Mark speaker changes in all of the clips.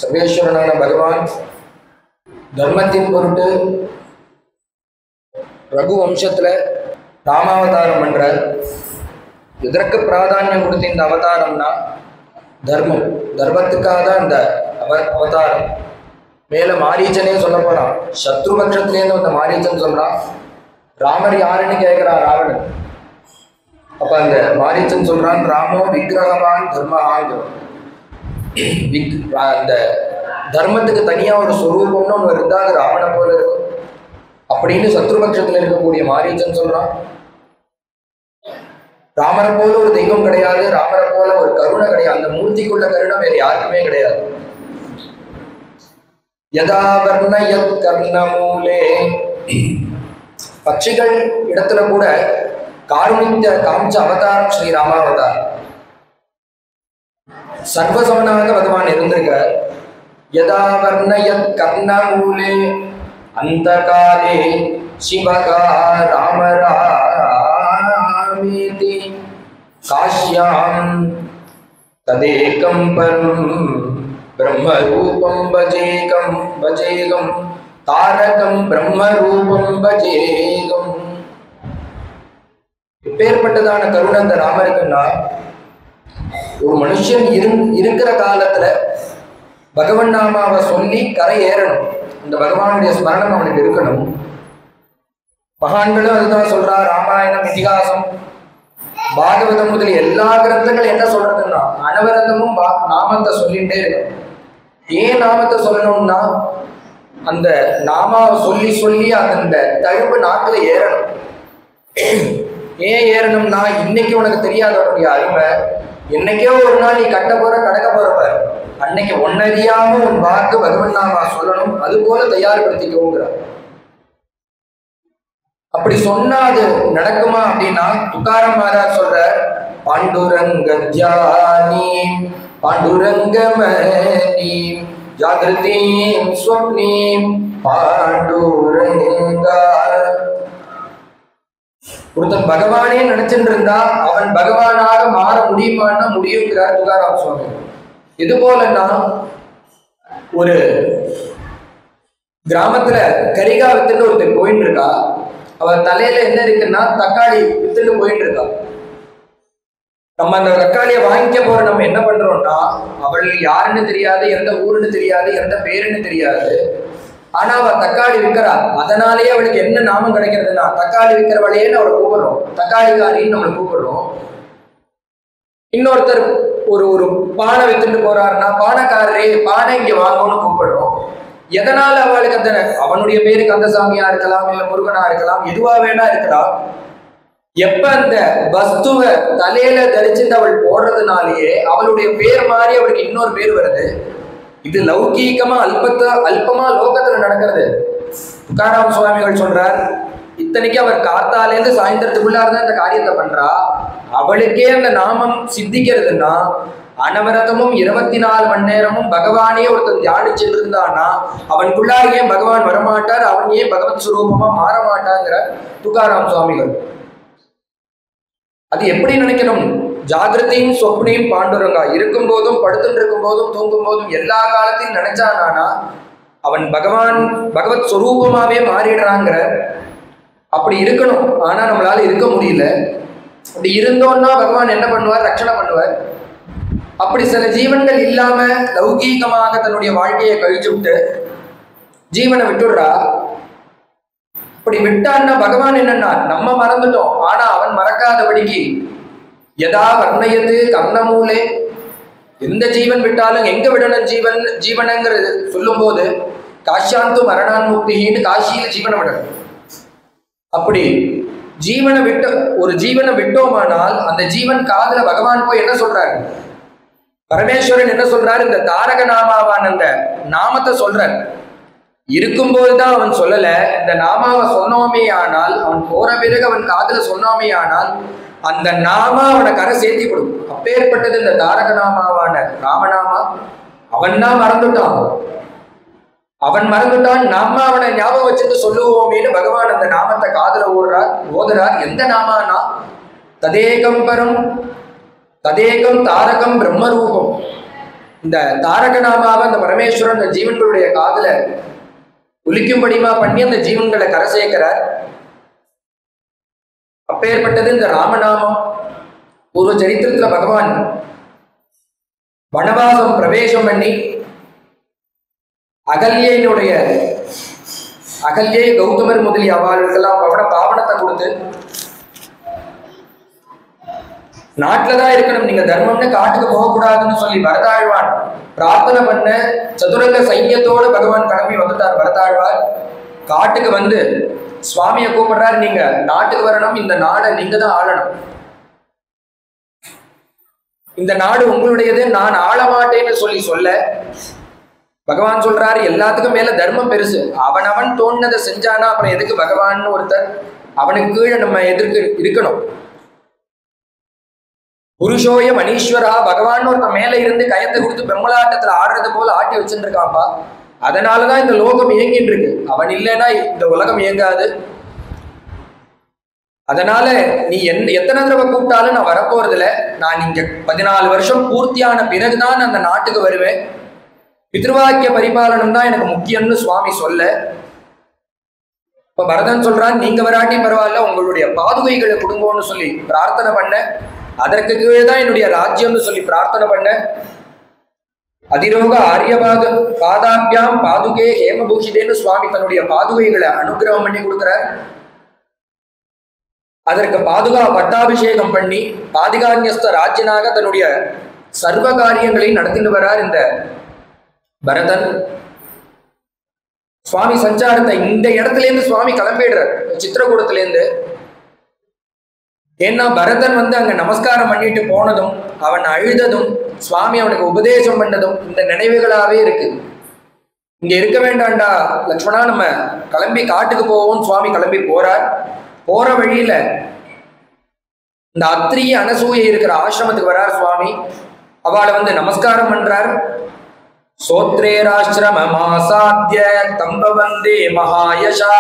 Speaker 1: சர்வேஸ்வரனான பகவான் தர்மத்தின் பொருட்டு ரகு வம்சத்துல ராமாவதாரம் பண்றார். எதற்கு பிராதானியம் கொடுத்த இந்த அவதாரம்னா தர்மம், தர்மத்துக்காக தான் இந்த அவதாரம். மேல மாரீச்சனே சொல்ல போறான், சத்ருபக்ஷத்திலேருந்து வந்த மாரீச்சன் சொல்றான், ராமர் யாருன்னு கேட்கிறான் ராவணன். அப்ப அந்த மாரீச்சன் சொல்றான், ராமோ விக்கிரகவான் தர்மஹாங்கிறோம். அந்த தர்மத்துக்கு தனியா ஒரு ஸ்வரூபம்னு ஒன்று இருந்தா அது ராவண போல இருக்கும் அப்படின்னு சத்ருபக்ஷத்துல இருக்கக்கூடிய மாரீச்சன் சொல்றான். ராமரை போல ஒரு தெய்வம் கிடையாது, ராமரை போல ஒரு கருணை கிடையாது, அந்த மூர்த்திக்குள்ள கருணை வேற யாருக்குமே கிடையாது. யதா வர்ணயத் கர்ணமூலே, பட்சிகள் இடத்துல கூட காருணித்த காமிச்ச அவதாரம் ஸ்ரீ ராமாவதாரம். சர்வசமனாக பகவான் இருந்திருக்க. யதா வர்ணயத் கர்ணமூலே அந்த காலே சிவகா ராமராமேதி காஷ்யாம் ததேகம் பரம் பிரம்மரூபம் பஜேகம் பஜேகம் தாரகம் பிரம்மரூபம் பஜேகம். இப்பேற்பட்டதான கருணை அந்த ராமருக்குன்னா, ஒரு மனுஷன் இருக்கிற காலத்துல பகவன் நாமாவை சொல்லி கரை ஏறணும், அந்த பகவானுடைய ஸ்மரணம் அவனுக்கு இருக்கணும். மகான்களும் அதுதான் சொல்றா. ராமாயணம், இதிகாசம், பாகவதம் முதல் எல்லா கிரந்தங்கள் என்ன சொல்றதுன்னா அனவரதமும் நாமத்தை சொல்லிட்டே இருக்கணும். ஏன் நாமத்தை சொல்லணும்னா அந்த நாமாவை சொல்லி சொல்லி அந்த தழும்பு நாக்குல ஏறணும். ஏன் ஏறணும்னா இன்னைக்கு உனக்கு தெரியாதவனுடைய அருமை என்னைக்கோ ஒரு நாள் நீ கட்ட போற கடக்க போறப்ப அன்னைக்கு ஒன்னறியாம உன் வாக்கு பகவன் நாமா சொல்லணும், அது போல தயார்படுத்திக்கோங்கிற. அப்படி சொன்னா அது நடக்குமா அப்படின்னா துக்காராம் மகாராஜ் சொல்ற, பாண்டுரங்க தியானி பாண்டுரங்கமணி ஜாகிருதீம் ஸ்வப்னீம் பாண்டுரங்கா. ஒருத்தன் பகவானே நினைச்சுட்டு இருந்தா அவன் பகவானாக மாற முடியுமான்னா முடியுங்கிறார் துக்காராம் சுவாமி. இது போலன்னா ஒரு கிராமத்துல கரிகா வித்துன்னு ஒருத்தர் போயிட்டு இருக்கா. அவன் தலையில என்ன இருக்குன்னா தக்காளி வித்துட்டு போயிட்டு இருக்கா. நம்ம அந்த தக்காளியை வாங்கிக்க போற நம்ம என்ன பண்றோம்னா, அவள் யாருன்னு தெரியாது, எந்த ஊருன்னு தெரியாது, எந்த பேருன்னு தெரியாது, ஆனா அவ தக்காளி விற்கிறா. அதனாலேயே அவளுக்கு என்ன நாமம் கிடைக்கிறதுனா தக்காளி விற்கிறவளையேன்னு அவளை கூப்பிடுறோம், தக்காளிக்காரின்னு நம்மளை கூப்பிடுறோம். இன்னொருத்தர் ஒரு பானை வித்துட்டு போறாருன்னா பானைக்காரரே பானை இங்க வாங்கணும்னு கூப்பிடுறோம். எதனால அவளுக்கு அந்த அவனுடைய பேரு கந்தசாமியா இருக்கலாம், இல்ல முருகனா இருக்கலாம், எதுவா வேணா இருக்கலாம். எப்ப அந்த வஸ்துவை தலையில தரிச்சுட்டு அவள் போடுறதுனாலேயே அவளுடைய பேர் மாதிரி அவளுக்கு இன்னொரு பேர் வருது. இது லௌகீகமா அல்பமா லோகத்துல நடக்கிறது. துக்காராம் சுவாமிகள் சொல்றார், இத்தனைக்கு அவர் காத்தாலேருந்து சாயந்தரத்துக்குள்ளார்தான் இந்த காரியத்தை பண்றா. அவளுக்கே அந்த நாமம் சித்திக்கிறதுன்னா அனவரதமும் 24 மணி நேரமும் பகவானே ஒருத்தன் தியானிச்சுட்டு இருந்தான்னா அவனுக்குள்ளார ஏன் பகவான் வரமாட்டார், அவன் ஏன் பகவத் சுரூபமா மாற மாட்டாங்கிற துக்காராம் சுவாமிகள். அது எப்படி நினைக்கணும்? ஜாகிரதையும் சொப்னையும் பாண்டுரங்கா, இருக்கும் போதும் படுத்துட்டு இருக்கும் போதும் தூங்கும் போதும் எல்லா காலத்தையும் நினைச்சானா அவன் பகவத் சுரூபமாவே மாறிடுறாங்கிற. அப்படி இருக்கணும். ஆனா நம்மளால இருக்க முடியல. அப்படி இருந்தோம்னா பகவான் என்ன பண்ணுவார்? ரட்சணை பண்ணுவார். அப்படி சில ஜீவன்கள் இல்லாம லௌகீகமாக தன்னுடைய வாழ்க்கையை கழிச்சு விட்டு ஜீவனை விட்டுடுறா. அப்படி விட்டான்னா பகவான் என்னன்னா நம்ம மறந்துட்டோம், ஆனா அவன் மறக்காதபடிக்கு யதா வர்ணயது கர்ணமூலே, எந்த ஜீவன் விட்டாலும் எங்க விடணும் ஜீவனங்கிறது சொல்லும் போது காஷ்யாந்து மரணான் முக்தின்னு காசியில ஜீவனை விடணும். அப்படி ஒரு ஜீவனை விட்டோமானால் அந்த ஜீவன் காதுல பகவான் போய் என்ன சொல்றாரு? பரமேஸ்வரன் என்ன சொல்றாரு? இந்த தாரக நாமாவான் அந்த நாமத்தை சொல்றார். இருக்கும்போதுதான் அவன் சொல்லல. இந்த நாமாவை சொன்னோமே ஆனால், அவன் போற பிறகு அவன் காதுல சொன்னோமே ஆனால் அந்த நாமா அவனை கரை சேர்த்தி கொடுக்கும். அப்பேற்பட்டது இந்த தாரக நாமாவான ராமநாமா. அவன் தான் மறந்துட்டான். நாம அவனை ஞாபகம் வச்சுட்டு சொல்லுவோமேனு பகவான் அந்த நாமத்தை காதுல ஓதுறார். எந்த நாமானா ததேகம் பரம் ததேகம் தாரகம் பிரம்மரூபம். இந்த தாரக நாமாவை அந்த பரமேஸ்வரன் அந்த ஜீவன்களுடைய காதுல ஒலிக்கும்படிமா பண்ணி அந்த ஜீவன்களை கரை சேர்க்கிறார். அப்பேற்பட்டது இந்த ராமநாமம். பூர்வ சரித்திரத்துல பகவான் வனவாசம் பிரவேசம் பண்ணி அகல்யை கௌதமர் முதலிய அவர்களுக்கெல்லாம் பாவனத்தை கொடுத்து, நாட்டுலதான் இருக்கணும், நீங்க தர்மம்னு காட்டுக்கு போகக்கூடாதுன்னு சொல்லி வரதாழ்வான் பிரார்த்தனை பண்ண சதுரங்க சைன்யத்தோடு பகவான் கிளம்பி வந்துட்டார். வரதாழ்வார் காட்டுக்கு வந்து சுவாமியை கூப்பிடுறாரு, நீங்க நாட்டுக்கு வரணும், இந்த நாடை நீங்க தான் ஆளணும், இந்த நாடு உங்களுடையது, நான் ஆள மாட்டேன்னு சொல்ல பகவான் சொல்றாரு, எல்லாத்துக்கும் மேல தர்மம் பெருசு, அவனவன் தோணுனதை செஞ்சானா அப்புறம் எதுக்கு பகவான் ஒருத்தர், அவனுக்கு கீழே நம்ம எதிர்க்கு இருக்கணும். புருஷோய மணீஸ்வரா, பகவான் ஒருத்தன் மேல இருந்து கயத்தை கொடுத்து பெம்மலாட்டத்துல ஆடுறது போல ஆட்டி வச்சுட்டு இருக்காப்பா. அதனாலதான் இந்த லோகம் இயங்கிட்டு இருக்கு, அவன் இல்லைன்னா இந்த உலகம் இயங்காது. அதனால நீ எத்தனை தடவை கூப்பிட்டாலும் நான் வரப்போறதில்ல, நான் இங்க 14 வருஷம் பூர்த்தியான பிறகுதான் அந்த நாட்டுக்கு வருவேன், பித்ருவாக்கிய பரிபாலனம் தான் எனக்கு முக்கியம்னு சுவாமி சொல்ல, இப்ப பரதன் சொல்றான், நீங்க வராட்டி பரவாயில்ல, உங்களுடைய பாதுகைகளை கொடுங்கோன்னு சொல்லி பிரார்த்தனை பண்ண, அதற்கு கீழே தான் என்னுடைய ராஜ்யம்னு சொல்லி பிரார்த்தனை பண்ண, அதிரோக ஆரியபாத பாதாபியாம் பாதுகே ஹேமபூஷிதேன்னு சுவாமி தன்னுடைய பாதுகைகளை அனுகிரகம் பண்ணி கொடுக்கிறார். அதற்கு பாதுகா பட்டாபிஷேகம் பண்ணி பாதிகான்யஸ்த ராஜ்யனாக தன்னுடைய சர்வ காரியங்களை நடத்திட்டு வரார் இந்த பரதன். சுவாமி சஞ்சாரத்தை இந்த இடத்துல இருந்து சுவாமி கிளம்பிடுறார், சித்திரகூடத்துல இருந்து. ஏன்னா பரதன் வந்து அங்க நமஸ்காரம் பண்ணிட்டு போனதும், அவன் அழுததும், சுவாமி அவனுக்கு உபதேசம் பண்ணதும் இந்த நினைவுகளாவே இருக்கு. இங்க இருக்க வேண்டாண்டா லக்ஷ்மணா, நம்ம கிளம்பி காட்டுக்கு போவோம். சுவாமி கிளம்பி போறார். போற வழியில இந்த அத்ரி அனசூயை இருக்கிற ஆசிரமத்துக்கு வரார் சுவாமி. அவளை வந்து நமஸ்காரம் பண்றார். சோத்ரேராசிரமமாசாத்ய தம்பவந்தே மகாயசா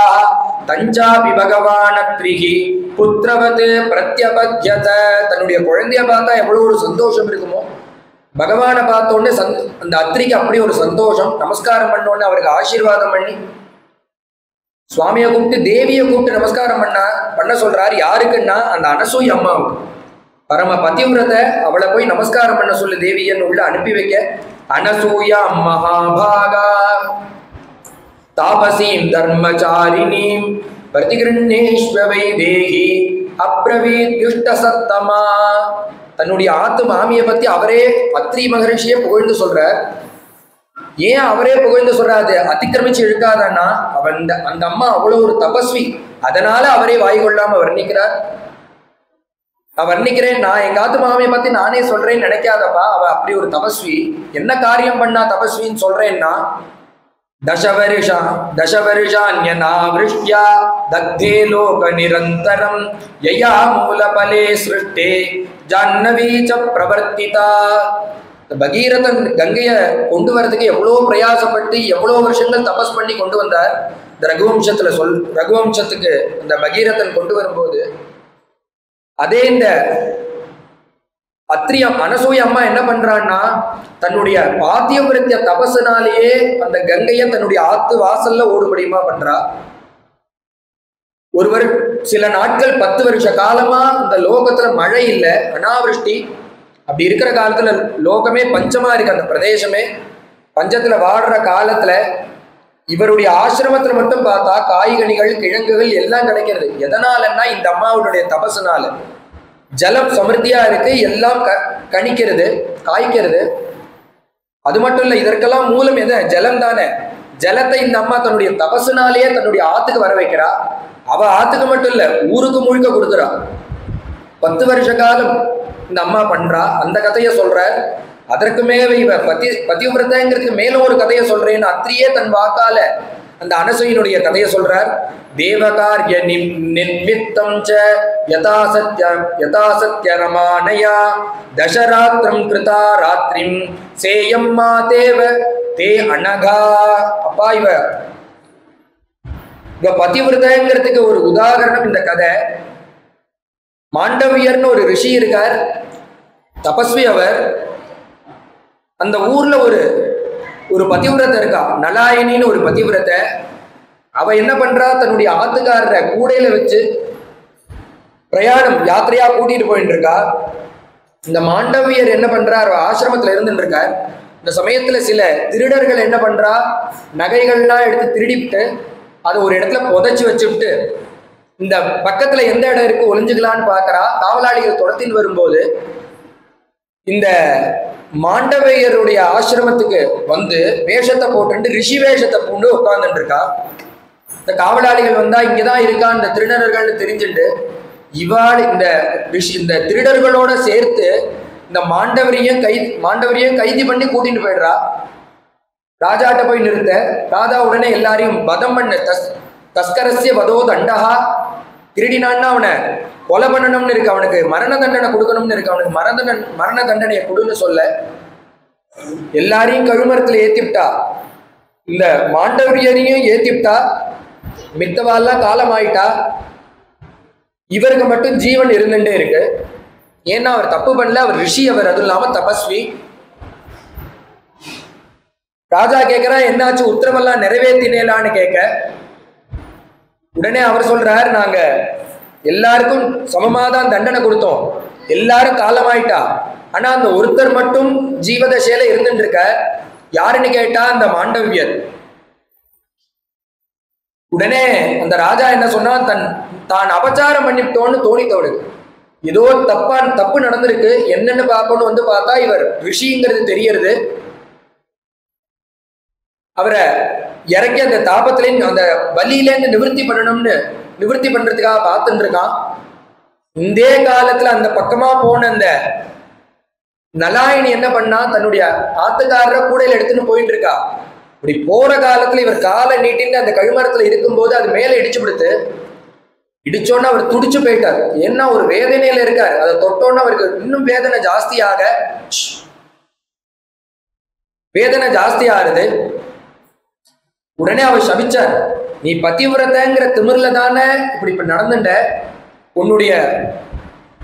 Speaker 1: தஞ்சாபி பகவான் அத்ரிஹி புத்திரவத் பிரத்யபத்யத. தன்னுடைய குழந்தைய பார்த்தா எவ்வளவு ஒரு சந்தோஷம் இருக்குமோ, பகவானை பார்த்தோன்னே அந்த அத்ரிக்கு அப்படி ஒரு சந்தோஷம். நமஸ்காரம் பண்ணோன்னு அவருக்கு ஆசீர்வாதம் பண்ணி சுவாமியை கூப்பிட்டு தேவியை கூப்பிட்டு நமஸ்காரம் பண்ண சொல்றாரு. யாருக்குன்னா அந்த அனசூய அம்மாவுக்கு, பரம பதிவிரத, அவளை போய் நமஸ்காரம் பண்ண சொல்லு தேவியன்னு உள்ள அனுப்பி வைக்க. அனசூயா மகாபாகா தாபசீம் தர்மச்சாரிணீம் பிரதிகிருஷ்ணேஸ்வவை தேகி அப்ரவீத் யுஷ்ட சத்தமா. தன்னுடைய ஆத்து மாமியை பத்தி அவரே அத்ரி மகரிஷியே புகழ்ந்து சொல்றார். ஏன் அவரே புகழ்ந்து சொல்றாரு, அதிக்கிரமிச்சு இழுக்காதன்னா அந்த அம்மா அவ்வளவு ஒரு தபஸ்வி, அதனால அவரே வாய் கொள்ளாம வர்ணிக்கிறார். நான் வர்ணிக்கிறேன், நான் எங்க ஆத்து மாமியை பத்தி நானே சொல்றேன்னு நினைக்காதப்பா, அவ அப்படி ஒரு தபஸ்வி. என்ன காரியம் பண்ணா தபஸ்வின்னு சொல்றேன்னா, தசவருஷான்யநாவிருஷ்யா தக்தே லோக நிரந்தரம் யயா மூலபலே சிருஷ்டே ஜாஹ்னவீ ச பிரவர்த்திதா. பகீரதன் கங்கையை கொண்டு வரதுக்கு எவ்வளோ பிரயாசப்பட்டு எவ்வளோ வருஷங்கள் தபஸ் பண்ணி கொண்டு வந்தார். இந்த ரகுவம்சத்துக்கு இந்த பகீரதன் கொண்டு வரும்போது, அதே இந்த அத்ரி அனசூய அம்மா என்ன பண்றான்னா, தன்னுடைய பாத்தியவிருத்திய தபசுனாலேயே அந்த கங்கையை தன்னுடைய ஆத்து வாசல்ல ஓடுபடியுமா பண்றா. சில நாட்கள் 10 வருஷ காலமா இந்த லோகத்துல மழை இல்லை, அனாவிருஷ்டி. அப்படி இருக்கிற காலத்துல லோகமே பஞ்சமா இருக்கு, அந்த பிரதேசமே பஞ்சத்துல வாடுற காலத்துல இவருடைய ஆசிரமத்துல மட்டும் பார்த்தா காய்கனிகள் கிழங்குகள் எல்லாம் கிடைக்கிறது. எதனாலன்னா இந்த அம்மாவுடைய தபசுனால. ஜலம் சமிருத்தியா இருக்கு, எல்லாம் கணிக்கிறது, காய்க்கிறது. அது மட்டும் இல்ல, இதற்கெல்லாம் மூலம் எது? ஜலம் தானே. ஜலத்தை இந்த அம்மா தன்னுடைய தபசுனாலேயே தன்னுடைய ஆத்துக்கு வர வைக்கிறா. அவ ஆத்துக்கு மட்டும் இல்ல, ஊருக்கு முழுக்க கொடுக்குறா. 10 வருஷ காலம் இந்த அம்மா பண்றா. அந்த கதையை சொல்ற. அதற்கு மேல இவ பதிவிரதங்கிறதுக்கு மேல ஒரு கதையை சொல்றேன்னு அத்ரியே தன் வாக்கால அந்த அனசூயினுடைய கதையை சொல்றார். தேவகார்ய நிமித்தம் ச யதாசத்ய ரமானயா தசராத்திரம் கிருதா ராத்திரிம் சேயம்மா தேவ தே அனகா. அப்பா இவ பதிவிரதங்கிறதுக்கு ஒரு உதாரணம் இந்த கதை. மாண்டவியர்னு ஒரு ரிஷி இருக்கார், தபஸ்வி. அவர் அந்த ஊர்ல ஒரு ஒரு பதிவிரத்தை இருக்கா, நலாயினின்னு ஒரு பதிவிரத்தை. அவ என்ன பண்றா, தன்னுடைய ஆத்துக்காரரை கூடையில வச்சு பிரயாணம் யாத்திரையா கூட்டிட்டு போயிட்டு இருக்கா. இந்த மாண்டவியர் என்ன பண்றார், ஆசிரமத்துல இருந்துட்டு இருக்கார். இந்த சமயத்துல சில திருடர்கள் என்ன பண்றா, நகைகள்லாம் எடுத்து திருடிவிட்டு அதை ஒரு இடத்துல புதைச்சி வச்சுட்டு இந்த பக்கத்துல எந்த இடம் இருக்கு ஒளிஞ்சுக்கலான்னு பாக்குறா. காவலாளிகள் துரத்தின்னு வரும்போது இந்த மாண்டவையருடைய ஆசிரமத்துக்கு வந்து வேஷத்தை போட்டு ரிஷி வேஷத்தை பூண்டு உட்கார்ந்துட்டு இருக்கா. இந்த காவலாளிகள் வந்தா இங்கதான் இருக்கா இந்த திருடர்கள்னு தெரிஞ்சுட்டு இவாள் இந்த திருடர்களோட சேர்த்து இந்த மாண்டவரையும் கைது பண்ணி கூட்டிட்டு போயிடுறா. ராஜாட்ட போய் நிறுத்த ராஜா உடனே எல்லாரையும் வதம் பண்ண தஸ்கரஸ்ய வதோ தண்டகா, திருடினான்னா அவனை கொலை பண்ணணும்னு இருக்கு, அவனுக்கு மரண தண்டனை கொடுக்கணும்னு இருக்கு, அவனுக்கு மரண தண்டனையை கொடுன்னு சொல்ல எல்லாரையும் கழுமரத்துல ஏத்திவிட்டா. இந்த மாண்டவரியரையும் ஏத்திவிட்டா. மித்தவாலாம் காலமாயிட்டா. இவருக்கு மட்டும் ஜீவன் இருந்துட்டே இருக்கு. ஏன்னா அவர் தப்பு பண்ணல, அவர் ரிஷி, அவர் அதுவும் இல்லாம தபஸ்வி. ராஜா கேட்கிறா, என்னாச்சு, உத்தரவெல்லாம் நிறைவேற்றினேலான்னு கேட்க உடனே அவர் சொல்றார், நாங்க எல்லாருக்கும் சமமாதான் தண்டனை கொடுத்தோம், எல்லாரும் காலமாயிட்டா, ஆனா அந்த ஒருத்தர் மட்டும் ஜீவதசையில இருந்துட்டு இருக்க. யாருன்னு கேட்டா அந்த மாண்டவியர். உடனே அந்த ராஜா என்ன சொன்னா, தான் அபச்சாரம் பண்ணிட்டோன்னு தோணித்தவனுக்கு ஏதோ தப்பு நடந்திருக்கு, என்னன்னு பார்க்கணும் வந்து பார்த்தா இவர் ரிஷிங்கிறது தெரியறது. அவரை இறக்கி அந்த தாபத்திலேருந்து அந்த வலியிலேருந்து நிவர்த்தி பண்றதுக்காக பார்த்துட்டு இருக்கான். இந்த காலத்துல அந்த பக்கமா போன அந்த நலாயினி என்ன பண்ணா, தன்னுடைய ஆத்துக்காரரை கூடையில எடுத்துன்னு போயிட்டு இருக்கா. இப்படி போற காலத்துல இவர் காலை நீட்டின்னு அந்த கழுமரத்துல இருக்கும்போது அது மேல இடிச்சோன்னு அவர் துடிச்சு போயிட்டார். ஏன்னா ஒரு வேதனையில இருக்காரு. அதை தொட்டோன்னு அவருக்கு இன்னும் வேதனை ஜாஸ்தி ஆறுது. உடனே அவர் சபிச்சார், நீ பதிவிரதங்கிற திமிர்ல தானே இப்படி நடந்துட்ட, உன்னுடைய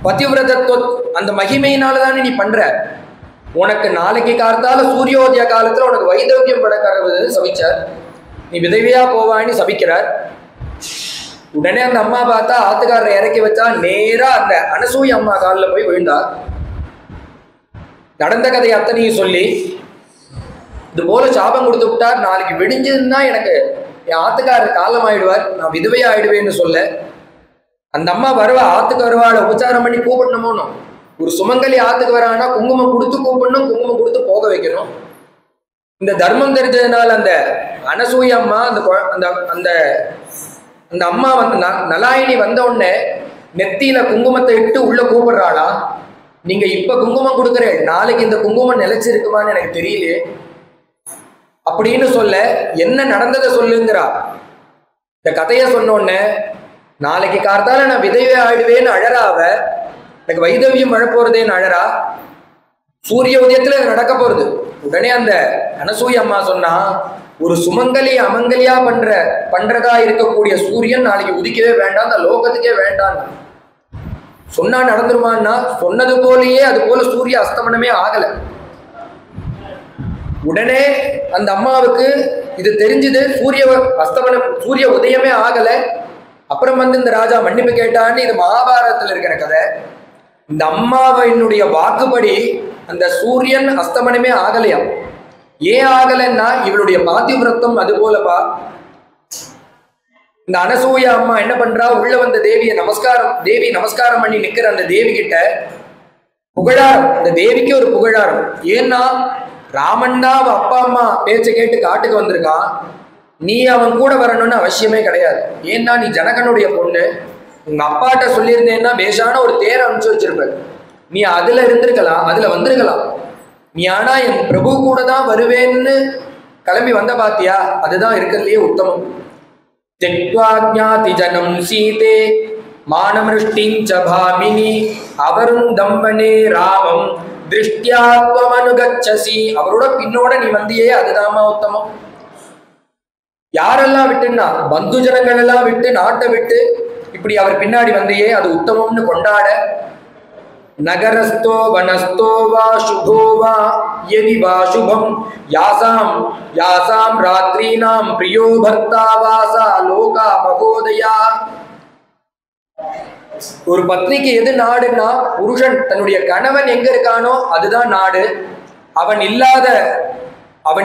Speaker 1: பதிவிரதத்துவ அந்த மகிமையினாலதானே நீ பண்ற, உனக்கு நாளைக்கு காலத்தால சூரியோதய காலத்துல உனக்கு வைதவியம் படக்கிறது சபிச்சார், நீ விதவையா போவான்னு சபிக்கிறார். உடனே அந்த அம்மா பார்த்தா ஆத்துக்காரரை இறக்கி வச்சா நேரா அந்த அனசூய அம்மா காலில் போய் விழுந்தார். நடந்த கதை அத்தனையும் சொல்லி இது போல சாபம் கொடுத்து விட்டார், நாளைக்கு விடிஞ்சதுன்னா எனக்கு என் ஆத்துக்காரர் காலம் ஆயிடுவார், நான் விதவையா ஆயிடுவேன்னு சொல்ல அந்த அம்மா வருவா. ஆத்துக்கு வருவாள், உபச்சாரம் பண்ணி கூப்பிடணுமோன்னு. ஒரு சுமங்கலி ஆத்துக்கு வரானா குங்குமம் கொடுத்து கூப்பிடணும், குங்குமம் கொடுத்து போக வைக்கணும். இந்த தர்மம் தெரிஞ்சதுனால அந்த அனசூய அம்மா அந்த அந்த அம்மா வந்து நலாயினி வந்த உடனே நெத்தியில குங்குமத்தை இட்டு உள்ள கூப்பிடுறாளா, நீங்க இப்ப குங்குமம் கொடுக்குறேன், நாளைக்கு இந்த குங்குமம் நிலைச்சிருக்குமான்னு எனக்கு தெரியலையே அப்படின்னு சொல்ல, என்ன நடந்ததை சொல்லுங்கிறா. இந்த கதையை சொன்னோடனே நாளைக்கு கார்த்தால நான் விதவை ஆயிடுவேன்னு அழறாவ, எனக்கு வைதவியம் அழப்போறதேன்னு அழறா. சூரிய உதயத்துல நடக்க போறது. உடனே அந்த அனசூய அம்மா சொன்னா, ஒரு சுமங்கலி அமங்கலியா பண்றதா இருக்கக்கூடிய சூரியன் நாளைக்கு உதிக்கவே வேண்டாம், அந்த லோகத்துக்கே வேண்டாம் சொன்னா நடந்துருமான்னா, சொன்னது போலயே அது போல சூரிய அஸ்தமனமே ஆகல. உடனே அந்த அம்மாவுக்கு இது தெரிஞ்சது, சூரிய உதயமே ஆகல. அப்புறம் வந்து இந்த ராஜா மன்னிப்பு கேட்டான்னு, இது மகாபாரதத்துல இருக்கிற கதை. இந்த அம்மாவினுடைய வாக்குப்படி அந்த சூரியன் அஸ்தமனமே ஆகலையா. ஏன் ஆகலைன்னா இவளுடைய பாத்திவிரத்தம் அது போலப்பா. இந்த அனசூய அம்மா என்ன பண்றா, உள்ள வந்த தேவி நமஸ்காரம் பண்ணி நிக்கிற அந்த தேவி கிட்ட புகழாரம், இந்த தேவிக்கு ஒரு புகழாரம். ஏன்னா ராமன்னா அவ அப்பா அம்மா பேச்சை கேட்டு காட்டுக்கு வந்திருக்கான், நீ அவன் கூட வரணும்னு அவசியமே கிடையாது. ஏன்னா நீ ஜனகனுடைய பொண்ணு, உங்க அப்பாட்ட சொல்லியிருந்தேன்னா பேஷான ஒரு தேரை அனுப்பிச்சு வச்சிருப்ப, நீ அதுல இருந்திருக்கலாம், அதுல வந்திருக்கலாம். நீ ஆனா என் பிரபு கூட தான் வருவேன்னு கிளம்பி வந்த பாத்தியா, அதுதான் இருக்கிறதுலயே உத்தமம். தெக்வாஜ்ஞாதி ஜனம் சீதே மானமிருஷ்டிஞ்ச பாமினி அவருந்தம்பனே ராமம் திருஷ்டியாத்வமனுகச்சசி. அவரோட பின்னோட நீ வந்தியே, அதுதாமா உத்தமம். யாரெல்லாம் விட்டுன்னா பந்து ஜனங்கள் எல்லாம் விட்டு, நாட்டை விட்டு இப்படி அவர் பின்னாடி வந்தையே, அது உத்தமம்னு கொண்டாட. நகரஸ்தோ வனஸ்தோ வா சுபோ வா யதி வா சுபம் யாசாம் யாசாம் ராத்ரீனாம் பிரியோ பர்த்தா வாசா லோகா மகோதயா. ஒரு பத்னிக்கு எது நாடுன்னா, புருஷன் தன்னுடைய கணவன் எங்க இருக்கானோ அதுதான் நாடு. அவன்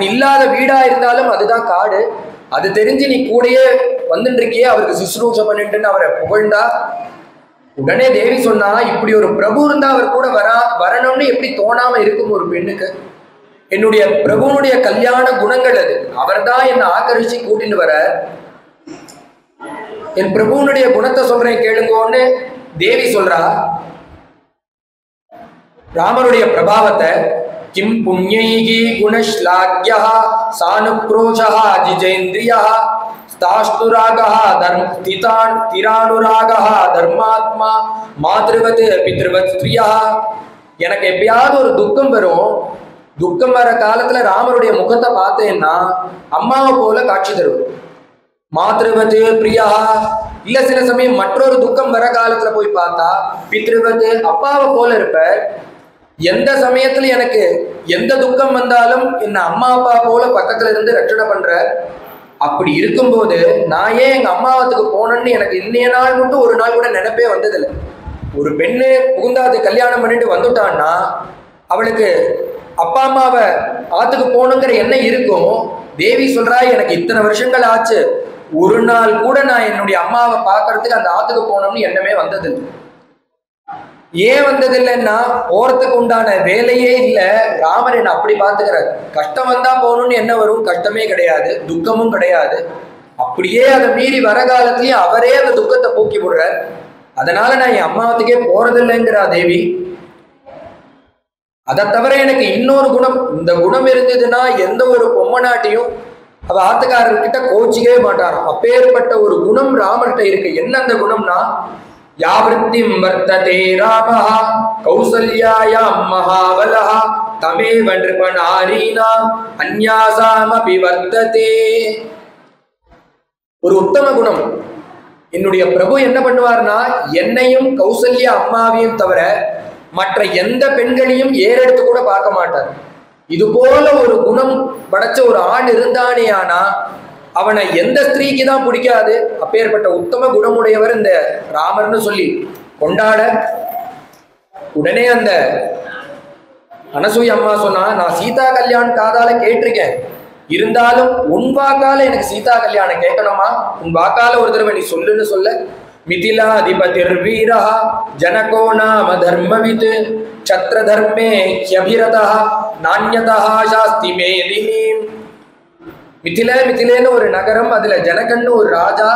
Speaker 1: இல்லாத வீடா இருந்தாலும் அதுதான் காடு. அது தெரிஞ்சு நீ கூடயே வந்துட்டு இருக்கியே, அவருக்கு சுசுரூஷை பண்ணிட்டுன்னு அவரை புகழ்ந்தா. உடனே தேவி சொன்னா, இப்படி ஒரு பிரபு இருந்தா அவர் கூட வரணும்னு எப்படி தோணாம இருக்கும் ஒரு பெண்ணுக்கு? என்னுடைய பிரபுனுடைய கல்யாண குணங்கள் அது. அவர் தான் என்னை ஆக்கர்ஷிச்சு கூட்டின்னு வர. என் பிரபுனுடைய குணத்தை சொல்றேன் கேளுங்கன்னு தேவி சொல்றா. ராமருடைய பிரபாவத்தை கிம் புண்ணியைகி குணஸ்லாக்யா சானுக்ரோஷா ஜிஜேந்திரியா ஸ்தாஷ்டுராகா திரானுராகா தர்மாத்மா மாத்ருவத் பித்ருவத் ஸ்திரியா. எனக்கு எப்பயாவது ஒரு துக்கம் வரும். துக்கம் வர காலத்துல ராமருடைய முகத்தை பார்த்தேன்னா அம்மாவை போல காட்சி தரும். மாத்ருவத் பிரியா. இல்ல சில சமயம் மற்றொரு துக்கம் வர காலத்துல போய் பார்த்தா பித்ருவத் அப்பாவை போல இருப்ப. எந்த சமயத்துல எனக்கு எந்த துக்கம் வந்தாலும் என்ன அம்மா அப்பா போல பக்கத்துல இருந்து ரட்சணை பண்ற. அப்படி இருக்கும்போது நான் ஏன் எங்க அம்மாவத்துக்கு போனேன்னு எனக்கு இன்னைய நாள் மட்டும் ஒரு நாள் கூட நினைப்பே வந்ததில்லை. ஒரு பெண்ணு புகுந்தாது கல்யாணம் பண்ணிட்டு வந்துட்டான்னா அவளுக்கு அப்பா அம்மாவை ஆத்துக்கு போகணுங்கிற எண்ணம் இருக்கும். தேவி சொல்றா, எனக்கு இத்தனை வருஷங்கள் ஆச்சு, ஒரு நாள் கூட நான் என்னுடைய அம்மாவை பார்க்கறதுக்கு அந்த ஆத்துக்கு போனோம்னு எண்ணமே வந்ததில்லை. ஏன் வந்ததில்லைன்னா போறதுக்கு உண்டான வேலையே இல்லை. ராமர் என்ன அப்படி பார்த்துக்கிறார். கஷ்டம் வந்தா போகணும்னு என்ன வரும்? கஷ்டமே கிடையாது, துக்கமும் கிடையாது. அப்படியே அதை மீறி வர காலத்திலேயே அவரே அந்த துக்கத்தை போக்கி விடுறார். அதனால நான் என் அம்மாவத்துக்கே போறதில்லைங்கிறா தேவி. அதை தவிர எனக்கு இன்னொரு குணம், இந்த குணம் இருந்ததுன்னா எந்த ஒரு பொம்மநாட்டியும் அவ ஆத்துக்காரர்கிட்ட கோச்சிக்கவே மாட்டாராம். அப்பேற்பட்ட ஒரு குணம் ராமர்கிட்ட இருக்கு. என்ன அந்த குணம்னா, யாவிருத்திம் வர்த்ததே ராமஹ கௌசல்யாயாம் மகாபலஹ தமேவ நிருபநாரீணாம் அன்யாசாமபி வர்த்ததே. ஒரு உத்தம குணம். என்னுடைய பிரபு என்ன பண்ணுவார்னா, என்னையும் கௌசல்யா அம்மாவையும் தவிர மற்ற எந்த பெண்களையும் ஏறெடுத்து கூட பார்க்க மாட்டார். இது போல ஒரு குணம் படைச்ச ஒரு ஆண் இருந்தானே ஆனா அவனை எந்த ஸ்திரீக்கு தான் பிடிக்காது. அப்பேற்பட்ட உத்தம குணமுடையவர் இந்த ராமர்னு சொல்லி கொண்டாட, உடனே அந்த அனசூய அம்மா சொன்னா, நான் சீதா கல்யாணம் காதால கேட்டிருக்கேன், இருந்தாலும் உன் வாக்கால எனக்கு சீதா கல்யாணம் கேட்கணுமா? உன் வாக்கால ஒரு தடவை நீ சொல்லுன்னு சொல்ல. மிதிலாதிபதிர் வீரா ஜனகோ நாம தர்மவித் சத்ர தர்மே ஹ்யபிரதா நான்யதா சாஸ்தி மேதினி. மிதிலேன்னு ஒரு நகரம், அதுல ஜனகன்னு ஒரு ராஜா.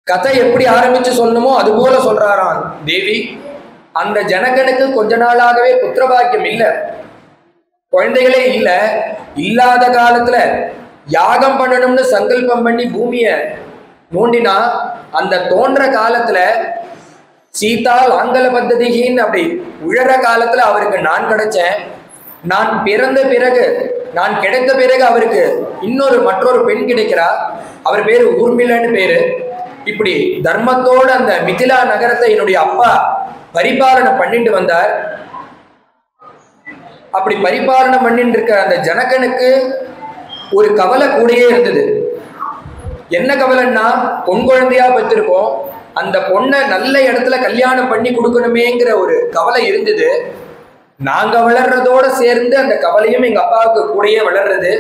Speaker 1: கதை எப்படி ஆரம்பிச்சு சொல்லணுமோ அது போல சொல்றாராம் தேவி. அந்த ஜனகனுக்கு கொஞ்ச நாளாகவே புத்திரபாக்கியம் இல்லை, குழந்தைகளே இல்லை. இல்லாத காலத்துல யாகம் பண்ணணும்னு சங்கல்பம் பண்ணி பூமிய நோண்டினா, அந்த தோன்ற காலத்துல சீதா லாங்கல பத்ததிகின்னு அப்படி உழற காலத்துல அவருக்கு நான் கிடைச்சேன். நான் பிறந்த பிறகு, நான் கிடைத்த பிறகு அவருக்கு மற்றொரு பெண் கிடைக்கிறா. அவர் பேரு ஊர்மிளன்னு பேரு. இப்படி தர்மத்தோட அந்த மிதிலா நகரத்தை என்னுடைய அப்பா பரிபாலனை பண்ணிட்டு வந்தார். அப்படி பரிபாலனை பண்ணிட்டு இருக்க அந்த ஜனகனுக்கு ஒரு கவலை கூடயே இருந்தது. என்ன கவலைன்னா, பொன் குழந்தையா பெற்றிருக்கோம், அந்த பொண்ணை நல்ல இடத்துல கல்யாணம் பண்ணி கொடுக்கணுமேங்கிற ஒரு கவலை இருந்தது. நாங்க வளர்றதோட சேர்ந்து அந்த கவலையும் எங்க அப்பாவுக்கு கூடயே வளர்றது.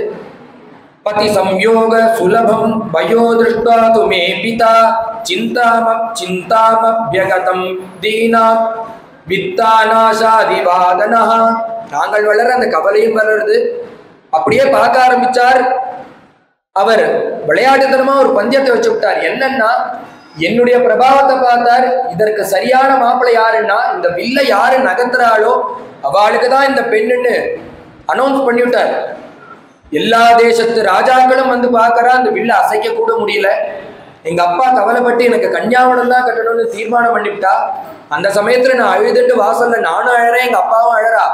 Speaker 1: பதி சம்யோக சுலபம் பயோ திருஷ்டா துமே பிதா சிந்தாமப்யகதம் தீனா வித்தானாசாதிவாதனா. நாங்கள் வளர அந்த கவலையும் வளருது. அப்படியே பார்க்க ஆரம்பிச்சார். அவர் விளையாட்டுத்தனமா ஒரு பந்தயத்தை வச்சு விட்டார். என்னன்னா, என்னுடைய பிரபாவத்தை பார்த்தார். இதற்கு சரியான மாப்பிள்ளை யாருன்னா, இந்த வில்ல யாரு நகர்த்துறாளோ அவளுக்கு தான் இந்த பெண்ணுன்னு அனௌன்ஸ் பண்ணிவிட்டார். எல்லா தேசத்து ராஜாக்களும் வந்து பார்க்கறா. அந்த வில்ல அசைக்க கூட முடியல. எங்க அப்பா கவலைப்பட்டு எனக்கு கன்னியாவனம் தான் கட்டணும்னு தீர்மானம் பண்ணிவிட்டா. அந்த சமயத்துல நான் அழுதுட்டு வாசல்ல நானும் அழறேன், எங்க அப்பாவும் அழறா.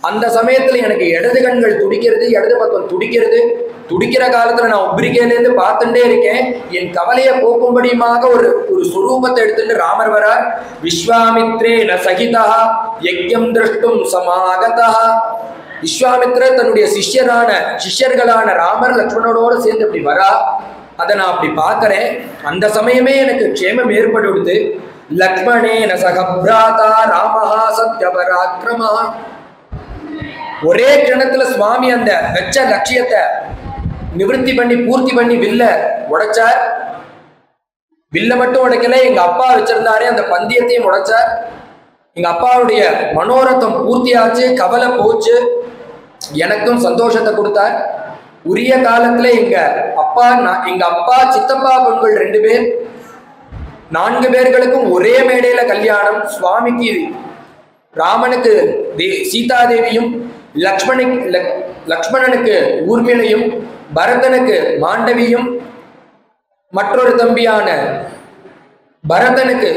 Speaker 1: அந்த சமயத்துல எனக்கு இடது கண்கள் துடிக்கிறது, இடது பக்கம் துடிக்கிறது. துடிக்கிற காலத்துல நான் உப்ரிகையிலேருந்து பார்த்துட்டே இருக்கேன். என் கவலையை போக்கும்படியுமாக ஒரு ஒரு சுரூபத்தை எடுத்துட்டு ராமர் வரார். விஸ்வாமித்ரேன சகிதா யஜ்ஞம் திரஷ்டும் சமாகதா. விஸ்வாமித்ரர் தன்னுடைய சிஷ்யர்களான ராமர் லக்ஷ்மணனோட சேர்ந்து இப்படி வரா. அதை நான் அப்படி பார்க்கிறேன். அந்த சமயமே எனக்கு க்ஷேமம் ஏற்படுது. லக்ஷ்மணேன சகப்ராதா ராமஹா சத்யபராக்கிரமா. ஒரே கிணத்துல சுவாமி அந்த வெச்ச லட்சியத்தை நிவர்த்தி பண்ணி பூர்த்தி பண்ணி வில்ல உடைச்சார். வில்ல மட்டும் உடைக்கல, எங்க அப்பா வச்சிருந்தாரே அந்த பந்தயத்தையும் உடைச்சார். எங்க அப்பாவுடைய மனோரத்தம் பூர்த்தியாச்சு, கவலை போச்சு, எனக்கும் சந்தோஷத்தை கொடுத்தார். உரிய காலத்துல எங்க அப்பா சித்தப்பா பெண்கள் 2 பேர், 4 பேர்களுக்கும் ஒரே மேடையில கல்யாணம். சுவாமிக்கு ராமனுக்கு சீதாதேவியும், லக்ஷ்மணனுக்கு ஊர்மிளையும், பரதனுக்கு மாண்டவியும், மற்றொரு தம்பியான பரதனுக்கு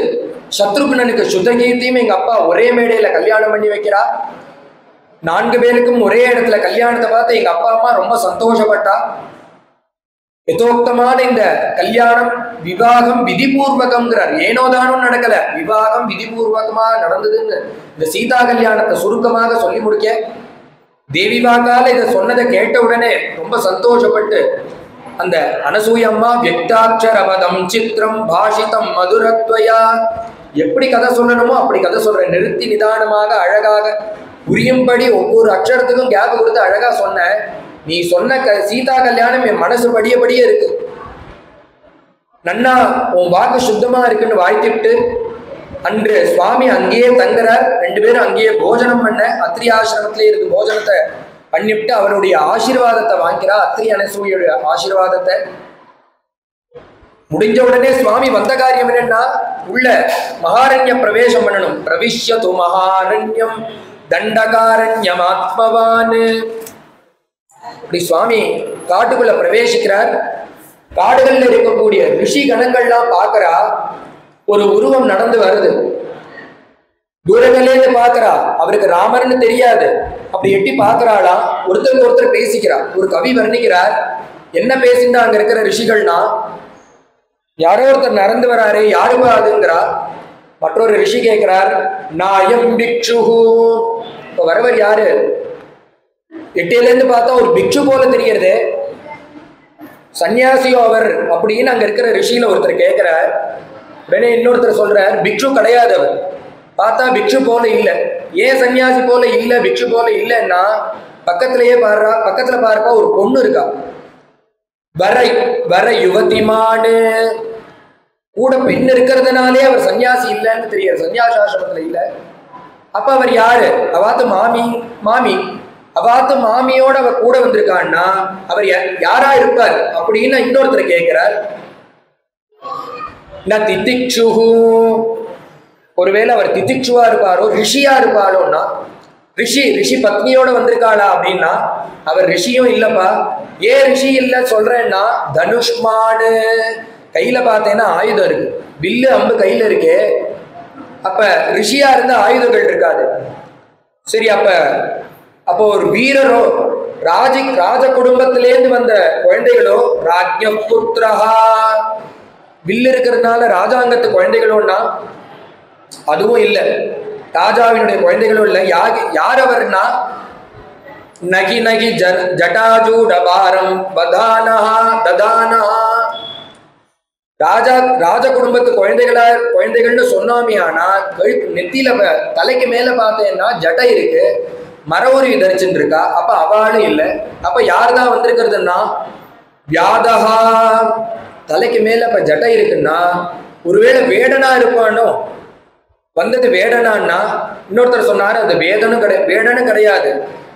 Speaker 1: சத்ருகுணனுக்கு சுதகீர்த்தியும் எங்க அப்பா ஒரே மேடையில கல்யாணம் பண்ணி வைக்கிறா. 4 பேருக்கும் ஒரே இடத்துல கல்யாணத்தை பார்த்து எங்க அப்பா அம்மா ரொம்ப சந்தோஷப்பட்டா. யதோக்தமான இந்த கல்யாணம் விவாகம் விதிபூர்வகம்ங்கிறார். ஏனோதானும் நடக்கல, விவாகம் விதிபூர்வகமா நடந்ததுன்னு இந்த சீதா கல்யாணத்தை சுருக்கமாக சொல்லி முடிக்க, தேவி வாக்கால இதை சொன்னதை கேட்ட உடனே ரொம்ப சந்தோஷப்பட்டு அந்த அனசூயம்மா வியக்தாட்சரபதம் சித்திரம் பாஷிதம் மதுரத்வயா, எப்படி கதை சொல்லணுமோ அப்படி கதை சொல்றேன். நிறுத்தி நிதானமாக அழகாக புரியும்படி ஒவ்வொரு அக்ஷரத்துக்கும் கேப் கொடுத்து அழகா சொன்ன. நீ சொன்ன சீதா கல்யாணம் என் மனசு படியபடியே இருக்கு. நன்னா உன் வாக்கு சுத்தமா இருக்குன்னு வாழ்த்திட்டு அன்று சுவாமி அங்கேயே தங்குறார். 2 பேரும் அங்கேயே போஜனம் பண்ண, அத்திரி ஆசிரமத்திலே இருக்கு போஜனத்தை பண்ணிவிட்டு அவருடைய ஆசீர்வாதத்தை வாங்கிறார். அத்திரி அனசூயோட ஆசீர்வாதத்தை முடிஞ்ச உடனே சுவாமி வந்த காரியம் என்னன்னா, உள்ள மகாரண்ய பிரவேசம் பண்ணணும். பிரவிஷ்யது மகாரண்யம் தண்டகாரண்யம் ஆத்மவான். இப்படி சுவாமி காட்டுக்குள்ள பிரவேசிக்கிறார். காடுகள்ல இருக்கக்கூடிய ரிஷி கணங்கள்லாம் பார்க்கிறா. ஒரு உருவம் நடந்து வருது. தூரங்கள்லேருந்து பார்க்கிறா. அவருக்கு ராமர்னு தெரியாது. அப்படி எட்டி பார்க்கிறாளா. ஒருத்தருக்கு ஒருத்தர் பேசிக்கிறார். ஒரு கவி வர்ணிக்கிறார். என்ன பேசினா அங்க இருக்கிற ரிஷிகள்னா, யாரோ ஒருத்தர் நடந்து வராரு, யாருமா அதுங்கிறா. மற்றொரு ரிஷி கேட்கிறார், நாயம் பிக்ஷுஹு. இப்ப வரவர் யாரு? எட்டியிலேருந்து பார்த்தா ஒரு பிக்ஷு போல தெரியறது, சன்னியாசியோ அவர் அப்படின்னு அங்க இருக்கிற ரிஷியில ஒருத்தர் கேட்கிறார். உடனே இன்னொருத்தர் சொல்றார், பிக்ஷு கிடையாது அவர், பார்த்தா பிக்ஷு போல இல்லை. ஏன் சன்னியாசி போல இல்லை, பிக்ஷு போல இல்லைன்னா பக்கத்திலேயே பக்கத்துல பார்ப்பா ஒரு பொண்ணு இருக்கா. வர யுவதிமானு, கூட பெண் இருக்கிறதுனாலே அவர் சன்னியாசி இல்லைன்னு தெரியாது, சன்னியாசாசிரமத்துல இல்லை. அப்ப அவர் யாரு? அவாத்து மாமி அவாத்து மாமியோட அவர் கூட வந்திருக்கான்னா அவர் யாரா இருப்பார் அப்படின்னு இன்னொருத்தர் கேட்கிறார். திதிக்ஷுஹு, ஒருவேளை அவர் திதிக்ஷுவா இருப்பாரோ ரிஷியா இருப்பாரோன்னா, ரிஷி பத்னியோட வந்திருக்காளா அப்படின்னா அவர் ரிஷியும் இல்லப்பா. ஏன் ரிஷி இல்லை சொல்றேன்னா, தனுஷ்மானு, கையில பார்த்தேன்னா ஆயுதம் இருக்கு, வில்லு அம்பு கையில இருக்கு. அப்ப ரிஷியா இருந்த ஆயுதங்கள் இருக்காது. சரி, அப்போ ஒரு வீரரோ ராஜ குடும்பத்திலேருந்து வந்த குழந்தைகளோ, ராஜ்ய புத்திரஹா, வில்லு இருக்கிறதுனால ராஜாங்கத்து குழந்தைகளோன்னா அதுவும் இல்லை, ராஜாவினுடைய குழந்தைகளும் இல்லை. யார் அவர்னா, நகி நகி ஜட்டாஜூடபாரம் வதானஹா ததானஹா. ராஜ குடும்பத்து குழந்தைகள்னு சொன்னாமே. ஆனா நெத்தியில தலைக்கு மேல பார்த்தேன்னா ஜட்டை இருக்கு, மரவுரி தரிச்சுட்டு இருக்கா. அப்ப அவளும் இல்லை. அப்ப யார் தான் வந்திருக்கிறதுன்னா, வியாதஹா, தலைக்கு மேல இப்ப ஜட்டை இருக்குன்னா ஒருவேளை வேடனா இருப்பானோ. வந்தது வேடனான்னா இன்னொருத்தர் சொன்னாரு, அது வேடனும் கிடையாது,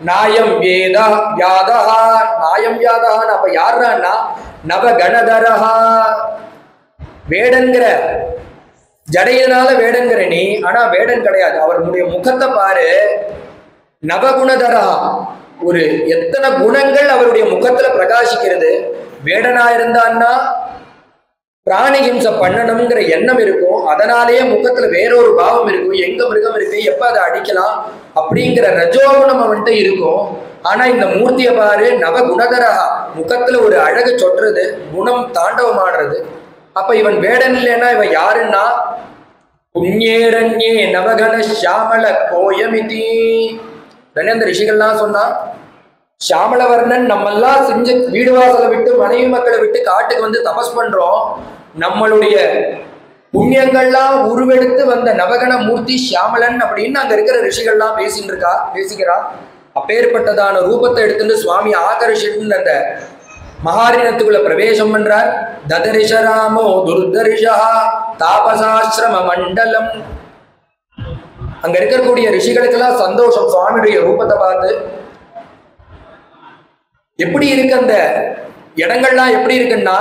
Speaker 1: நாயம் வியாதஹா, நாயம் வியாதஹான்னு. அப்ப யாருன்னா நவகணதரஹா, வேடன்கிற ஜடையினால வேடன்கிற நீ, ஆனா வேடன் கிடையாது. அவருடைய முகத்தை பாரு, நவகுணதரா, ஒரு எத்தனை குணங்கள் அவருடைய முகத்துல பிரகாசிக்கிறது. வேடனா இருந்தான்னா பிராணி ஹிம்சை பண்ணணுங்கிற எண்ணம் இருக்கும், அதனாலேயே முகத்துல வேறொரு பாவம் இருக்கும். எங்க மிருகம் இருக்கு, எப்ப அதை அடிக்கலாம் அப்படிங்கிற ரஜோகுணம் அவன்கிட்ட இருக்கும். ஆனா இந்த மூர்த்தியை பாரு, நவகுணதரஹா, முகத்துல ஒரு அழகு சொட்டுறது, குணம் தாண்டவம் ஆடுறது. அப்ப இவன் வேடன் இல்லைன்னா இவன் யாருன்னா புண்ணியரண்யே நவகண ஷியாமல கோயமிதி. அந்த ரிஷிகள்லாம் சொன்னா, ஷியாமலவர்ணன் நம்மெல்லாம் செஞ்ச வீடு வாசலை விட்டு மனைவி மக்களை விட்டு காட்டுக்கு வந்து தபஸ் பண்றோம். நம்மளுடைய புண்ணியங்கள்லாம் உருவெடுத்து வந்த நவகண மூர்த்தி ஷியாமலன் அப்படின்னு அங்க இருக்கிற ரிஷிகள்லாம் பேசிக்கிறா. அப்பேற்பட்டதான ரூபத்தை எடுத்துட்டு சுவாமி ஆகர்ஷிட்டு அந்த மகாரிணத்துக்குள்ள பிரவேசம் பண்றார். ததரிஷராமோ துர்தரிஷா தாபசாஸ்ரம மண்டலம். அங்க இருக்கக்கூடிய ரிஷிகளுக்கெல்லாம் சந்தோஷம் சுவாமியுடைய ரூபத்தை பார்த்து. எப்படி இருக்கு அந்த இடங்கள்லாம், எப்படி இருக்குன்னா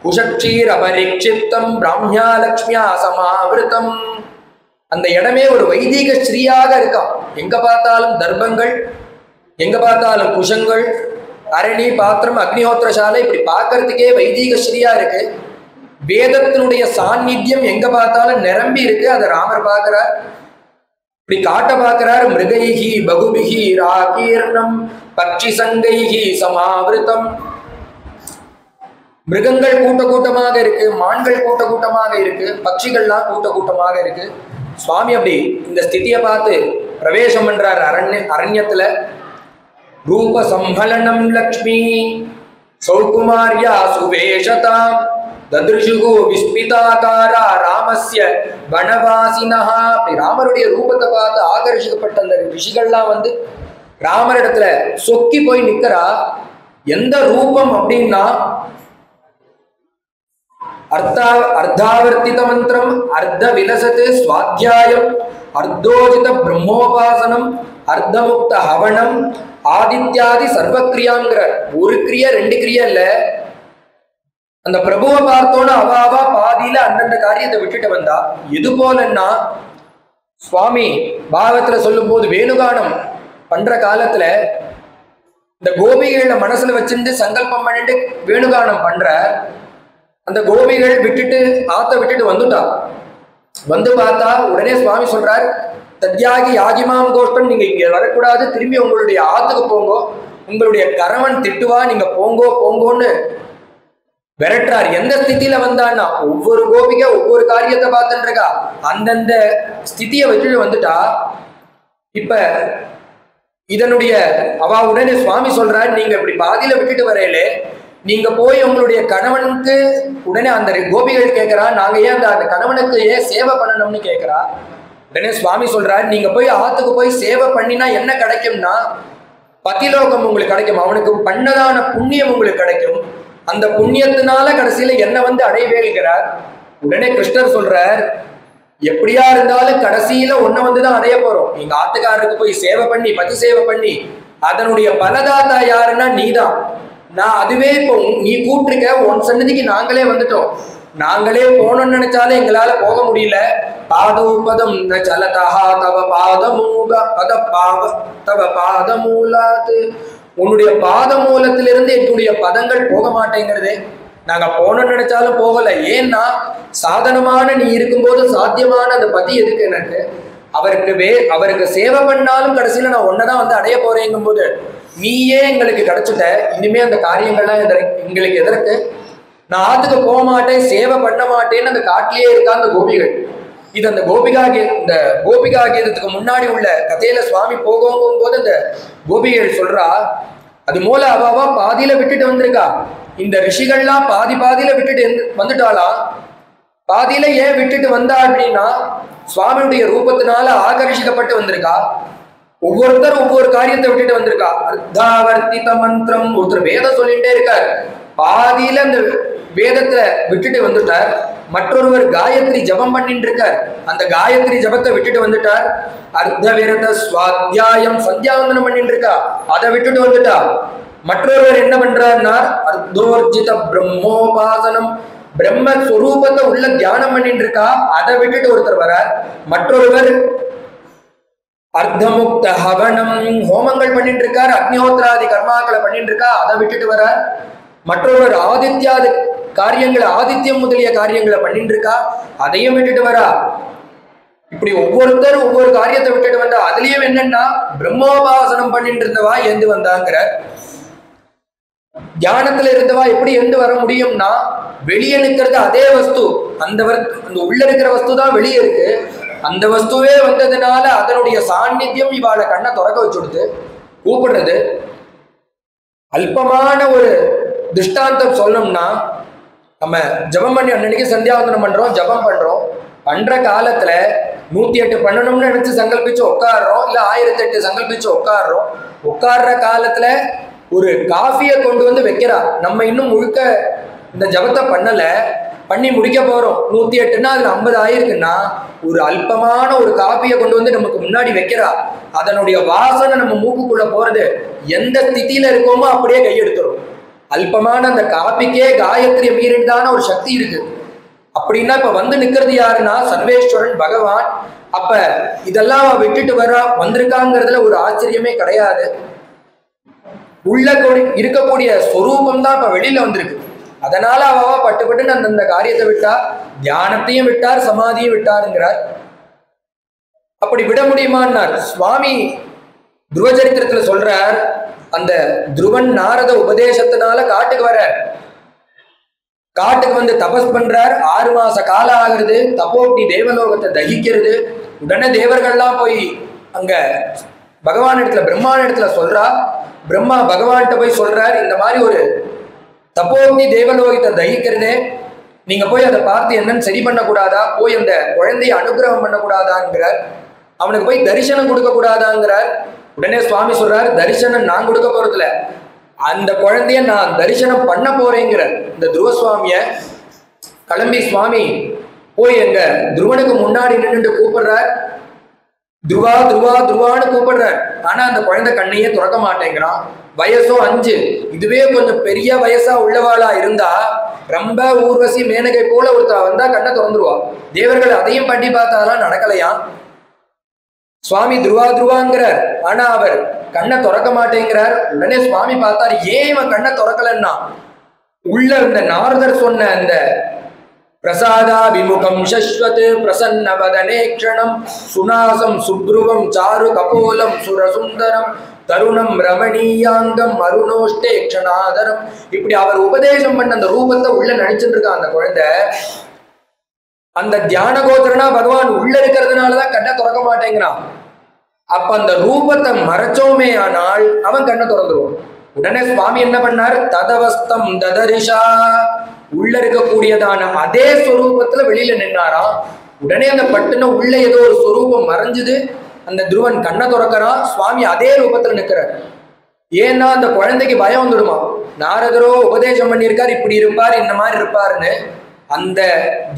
Speaker 1: குஷக்ஷீர் அபரிக்ஷிப்தம் பிராமியா லக்ஷ்மியா சமாவிருத்தம். அந்த இடமே ஒரு வைதிக ஸ்ரீயாக இருக்காம். எங்க பார்த்தாலும் தர்ப்பங்கள், எங்க பார்த்தாலும் குஷங்கள், அரணி பாத்திரம், அக்னிஹோத்திரசாலை, இப்படி பார்க்கறதுக்கே வைதிக ஸ்ரீயா இருக்கு. வேதத்தினுடைய சாநித்தியம் எங்க பார்த்தாலும் நிரம்பி இருக்கு. அதை ராமர் பார்க்கிறார், இப்படி காட்ட பார்க்கிறார். மிருகைஹி பகுபிஹி ராகீர்ணம் பக்ஷி சங்கைஹி சமாவிருத்தம். மிருகங்கள் கூட்ட கூட்டமாக இருக்கு, மான்கள் கூட்ட கூட்டமாக இருக்கு, பட்சிகள்லாம் கூட்ட கூட்டமாக இருக்கு. சுவாமி அப்படி இந்த ஸ்திதியை பார்த்து பிரவேசம் பண்றார் அரண்யத்துல. ரூப சம்பலனம் லக்ஷ்மி சௌகுமாரியா சுவேஷதா தத்ருஷுகு விஸ்மிதாகாரா ராமஸ்ய வனவாசினஹா. அப்படி ராமருடைய ரூபத்தை பார்த்து ஆகர்ஷிக்கப்பட்ட அந்த ரிஷிகள்லாம் வந்து ராமரிடத்துல சொக்கி போய் நிக்கிறா. எந்த ரூபம் அப்படின்னா அர்த்தாவர்த்தித மந்திரம், அர்த்த விலசத்து ஸ்வாத்தியாயம், அர்த்தோஜித பிரம்மோபாசனம், அர்த்தமுக்த ஹவனம், ஆதித்யாதி சர்வக்கிரியாங்கிறார். ஒரு கிரியா ரெண்டு கிரியா இல்ல. அந்த பிரபுவை பார்த்தோன்னா அவாவா பாதியில அந்தந்த காரியத்தை விட்டுட்டு வந்தா. எது போலன்னா சுவாமி பாகவத்துல சொல்லும் போது வேணுகானம் பண்ற காலத்துல இந்த கோபிகளை மனசுல வச்சிருந்து சங்கல்பம் பண்ணிட்டு வேணுகானம் பண்ற. அந்த கோபிகள் விட்டுட்டு ஆத்த விட்டுட்டு வந்துட்டா. வந்து பார்த்தா உடனே சுவாமி சொல்றார், தத்யாகி யாகிமாம் கோஷ்டம், நீங்க இங்க வரக்கூடாது, திரும்பி உங்களுடைய ஆத்துக்கு போங்கோ, உங்களுடைய கரவன் திட்டுவா, நீங்க போங்கோ போங்கோன்னு விரட்டுறார். எந்த ஸ்திதியில வந்தான்னா ஒவ்வொரு கோபிகை ஒவ்வொரு காரியத்தை பார்த்துட்டு இருக்கா. அந்தந்த ஸ்திதியை வச்சுட்டு வந்துட்டா. இப்ப இதனுடைய அவ உடனே சுவாமி சொல்றார், நீங்க இப்படி பாதியில விட்டுட்டு வரையிலே நீங்க போய் உங்களுடைய கணவனுக்கு, உடனே அந்த கோபிகள் கேட்கிறா, நாங்க ஏன் அந்த கணவனுக்கு ஏன் சேவை பண்ணணும்னு கேட்கிறா. உடனே சுவாமி சொல்றார், நீங்க போய் ஆத்துக்கு போய் சேவை பண்ணினா என்ன கிடைக்கும்னா பதிலோகம் உங்களுக்கு கிடைக்கும், அவனுக்கு பண்ணதான புண்ணியம் உங்களுக்கு கிடைக்கும். அந்த புண்ணியத்தினால கடைசியில என்ன வந்து அடைவேல்கிறார். உடனே கிருஷ்ணர் சொல்றார், எப்படியா இருந்தாலும் கடைசியில ஒன்ன வந்துதான் அடைய போறோம். நீங்க ஆத்துக்காரருக்கு போய் சேவை பண்ணி பதி சேவை பண்ணி அதனுடைய பலதாத்தா யாருன்னா நீதான். நான் அதுவே இப்போ நீ கூப்பிட்டுருக்க, உன் சன்னதிக்கு நாங்களே வந்துட்டோம். நாங்களே போனோம்னு நினைச்சாலே எங்களால போக முடியல. பாதோபதம் சலதா தவ பாதமூல பத பாவ தவ பாதமூலாது. உன்னுடைய பாத மூலத்திலிருந்து என்னுடைய பதங்கள் போக மாட்டேங்கிறது. நாங்க போனோம்னு நினைச்சாலும் போகல. ஏன்னா சாதனமான நீ இருக்கும்போது சாத்தியமான அந்த பதி எதுக்கு எனக்கு? அவருக்கு சேவை பண்ணாலும் கடைசியில நான் ஒன்னதான் வந்து அடைய போறேங்கும் போது நீயே எங்களுக்கு கிடைச்சிட்ட. இனிமே அந்த காரியங்கள்லாம் எங்களுக்கு எதற்கு? நான் ஆத்துக்கு போக மாட்டேன், சேவை பண்ண மாட்டேன்னு அந்த காட்டிலேயே இருக்கா அந்த கோபிகள். இது அந்த கோபிகா கீதத்துக்கு முன்னாடி உள்ள கதையில சுவாமி போகும் போது அந்த கோபிகள் சொல்றா, அது மூல அவாவா பாதியில விட்டுட்டு வந்திருக்கா. இந்த ரிஷிகள்லாம் பாதியில விட்டுட்டு வந்துட்டாளா. பாதியில ஏன் விட்டுட்டு வந்தா அப்படின்னா சுவாமியுடைய ரூபத்தினால ஆகர்ஷிக்கப்பட்டு வந்திருக்கா. ஒவ்வொருத்தர் ஒவ்வொரு காரியத்தை விட்டுட்டு வந்திருக்கா. அர்த்தாவர்த்தித மந்திரம், ஒருத்தர் வேதம் சொல்லிட்டே இருக்கார், பாதியில அந்த வேதத்தை விட்டுட்டு வந்துட்டார். மற்றொருவர் காயத்ரி ஜபம் பண்ணிட்டு இருக்கார், அந்த காயத்ரி ஜபத்தை விட்டுட்டு வந்துட்டார். அர்த்த விரத சுவாத்தியாயம் சந்தியாவந்தனம் பண்ணிட்டு இருக்கா, அதை விட்டுட்டு வந்துட்டா. மற்றொருவர் என்ன பண்றாருன்னா அர்த்தோர்ஜித பிரம்மோபாசனம், பிரம்மஸ்வரூபத்தை உள்ள தியானம் பண்ணிட்டு இருக்கா, அதை விட்டுட்டு ஒருத்தர் வரார். மற்றொருவர் அர்த்தமுக்த ஹவனம், ஹோமங்கள் பண்ணிட்டு இருக்கார், அக்னிஹோத்திராதி கர்மாக்களை பண்ணிட்டு இருக்கா, அதை விட்டுட்டு வரார். மற்றொருவர் ஆதித்யம் முதலிய காரியங்களை பண்ணிட்டு இருக்கா, அதையும் விட்டுட்டு வரா. இப்படி ஒவ்வொருத்தரும் ஒவ்வொரு காரியத்தை விட்டுட்டு வந்தா. அதுலயும் என்னன்னா பிரம்மோபாசனம் பண்ணிட்டு இருந்தவா எந்து வந்தாங்கிற, தியானத்துல இருந்தவா எப்படி எந்து வர முடியும்னா வெளியே நிற்கிறது அதே வஸ்து, அந்த உள்ள இருக்கிற வஸ்து தான் வெளியே இருக்கு. அந்த வஸ்துவே வந்ததுனால அதனுடைய சாநித்தியம் இவாளை கண்ணை திறக்க வச்சுடுது, கூப்பிடுறது. அல்பமான ஒரு திருஷ்டாந்தம் சொல்லணும்னா, நம்ம ஜபம் பண்ணி அன்னைக்கு சந்தியாவந்தனம் பண்றோம், ஜபம் பண்றோம். பண்ற காலத்துல 108 பண்ணணும்னு நினைச்சு சங்கல்பிச்சு உட்காடுறோம், இல்ல 1008 சங்கல்பிச்சு உட்காடுறோம். உட்கார்ற காலத்துல ஒரு காஃபியை கொண்டு வந்து வைக்கிறா. நம்ம இன்னும் முழுக்க இந்த ஜபத்தை பண்ணல, பண்ணி முடிக்க போறோம். 108ன்னா அதுல 50 ஆயிருக்குன்னா ஒரு அல்பமான ஒரு காப்பியை கொண்டு வந்து நமக்கு முன்னாடி வைக்கிறா. அதனுடைய வாசனை நம்ம மூக்குக்குள்ள போறது, எந்த ஸ்திதியில இருக்கோமோ அப்படியே கையெடுத்துரும். அல்பமான அந்த காப்பிக்கே காயத்ரியை மீறிதான ஒரு சக்தி இருக்கு. அப்படின்னா இப்ப வந்து நிக்கிறது யாருன்னா சர்வேஸ்வரன் பகவான். அப்ப இதெல்லாம் விட்டுட்டு வந்திருக்காங்கிறதுல ஒரு ஆச்சரியமே கிடையாது. உள்ள இருக்கக்கூடிய ஸ்வரூபம் தான் இப்ப வெளியில வந்திருக்கு. அதனால அவ பட்டுப்பட்டு அந்த காரியத்தை விட்டா, தியானத்தையும் விட்டார், சமாதியும் விட்டாருங்கிறார். அப்படி விட முடியுமான்னார் சுவாமி. துருவச்சரித்திரத்துல சொல்றார், அந்த துருவன் நாரத உபதேசத்தினால காட்டுக்கு வர, காட்டுக்கு வந்து தபஸ் பண்றார். 6 மாச காலம் ஆகுறது. தபோக்னி தேவலோகத்தை தகிக்கிறது. உடனே தேவர்கள்லாம் போய் அங்க பகவான் இடத்துல, பிரம்மான் இடத்துல சொல்றா. பிரம்மா பகவான்கிட்ட போய் சொல்றார், இந்த மாதிரி ஒரு தபோக்னி தேவலோகத்தை தகிக்கிறதே, நீங்க போய் அதை பார்த்து என்னன்னு சரி பண்ணக்கூடாதா, போய் அந்த குழந்தைய அனுகிரகம் பண்ணக்கூடாதாங்கிறார். அவனுக்கு போய் தரிசனம் கொடுக்க கூடாதாங்கிறார். உடனே சுவாமி சொல்றார், தரிசனம் நான் கொடுக்க போறதில்ல, அந்த குழந்தைய நான் தரிசனம் பண்ண போறேங்கிற. இந்த துருவசுவாமிய கிளம்பி சுவாமி போய் எங்க துருவனுக்கு முன்னாடி நின்று கூப்பிடுறார். துருவா துருவா துருவான்னு கூப்பிடுறார். ஆனா அந்த குழந்தை கண்ணையே துறக்க மாட்டேங்கிறான். வயசும் 5. இதுவே கொஞ்சம் பெரிய வயசா உள்ளவாளா இருந்தா, ரொம்ப ஊர்வசி மேனகை போல ஒருத்தா வந்தா கண்ணை திறந்துருவா. தேவர்கள் அதையும் பண்ணி பார்த்தாலாம் நடக்கலையா. சுவாமி துருவா துருவாங்கிறார், ஆனா அவர் கண்ணை திறக்க மாட்டேங்கிறார். உடனே சுவாமி பார்த்தார், ஏன் இவன் கண்ணை திறக்கலன்னா, உள்ள இந்த நாரதர் சொன்ன அந்த பிரசாதாபிமுகம் சஸ்வத் பிரசன்னவதனேக்ஷணம் சுனாசம் சுப்ருவம் சாரு கபோலம் சுரசுந்தரம் தருணம் ரமணீயாங்கம் அருணோஷ்டே க்ஷணாதரம், இப்படி அவர் உபதேசம் பண்ண அந்த ரூபத்தை உள்ள நினைச்சிட்டு இருக்கான் அந்த குழந்தை. அந்த தியான கோத்திரனா பகவான் உள்ள இருக்கிறதுனாலதான் கண்ணை திறக்க மாட்டேங்கிறான். அப்ப அந்த ரூபத்தை மறைச்சோமே ஆனால் அவன் கண்ணை திறந்துருவான். உடனே சுவாமி என்ன பண்ணார், ததவஸ்தம் ததரிஷா, உள்ள இருக்கக்கூடியதான அதே ஸ்வரூபத்துல வெளியில நின்னாராம். உடனே அந்த பட்டுன உள்ள ஏதோ ஒரு ஸ்வரூபம் மறைஞ்சுது. அந்த துருவன் கண்ணை திறக்கிறான். சுவாமி அதே ரூபத்துல நிற்கிறார். ஏன்னா அந்த குழந்தைக்கு பயம் வந்துடுமா, நாரதரோ உபதேசம் பண்ணியிருக்கார், இப்படி இருப்பார், இந்த மாதிரி இருப்பாருன்னு. அந்த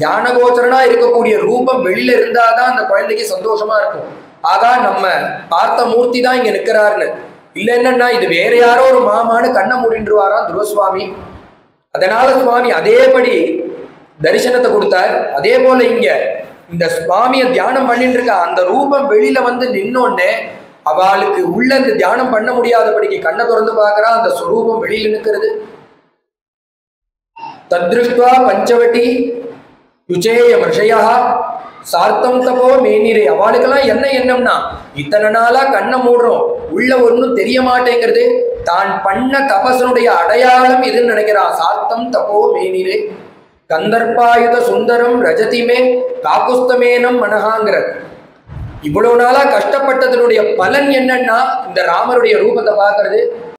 Speaker 1: தியானகோச்சரனா இருக்கக்கூடிய ரூபம் வெளியில இருந்தாதான் அந்த குழந்தைக்கு சந்தோஷமா இருக்கும். ஆகா நம்ம பார்த்த மூர்த்தி தான் இங்க நிற்கிறாருன்னு. இல்ல என்னன்னா இது வேற யாரோ ஒரு மாமான்னு கண்ணை மூடின்றுவாராம் துருவசுவாமி. அதனால சுவாமி அதேபடி தரிசனத்தை கொடுத்தார். அதே போல இங்க இந்த சுவாமியை தியானம் பண்ணிட்டு இருக்க அந்த ரூபம் வெளியில வந்து நின்னோடனே அவளுக்கு உள்ள இந்த தியானம் பண்ண முடியாதபடிக்கு கண்ணை திறந்து பார்க்கறா. அந்த ஸ்வரூபம் வெளியில நிற்கிறது. தத்ருஷ்டுவா பஞ்சவட்டி யுச்சேய ரிஷயா சார்த்தம் தபோ மேனிரே, அவளுக்கெல்லாம் என்ன எண்ணம்னா, இத்தனை நாளா கண்ணை மூடுறோம், உள்ள ஒன்றும் தெரிய மாட்டேங்கிறது, தான் பண்ண தபசனுடைய அடையாளம் இதுன்னு நினைக்கிறான். சார்த்தம் தபோ மேனிரே கந்தர்பாயுத சுந்தரம் ரஜதிமே காக்குஸ்தமேனம் மனஹாங்கிற. இவ்வளவு நாளா கஷ்டப்பட்டதனுடைய பலன் என்னன்னா இந்த ராமருடைய ரூபத்தை பார்க்கறது.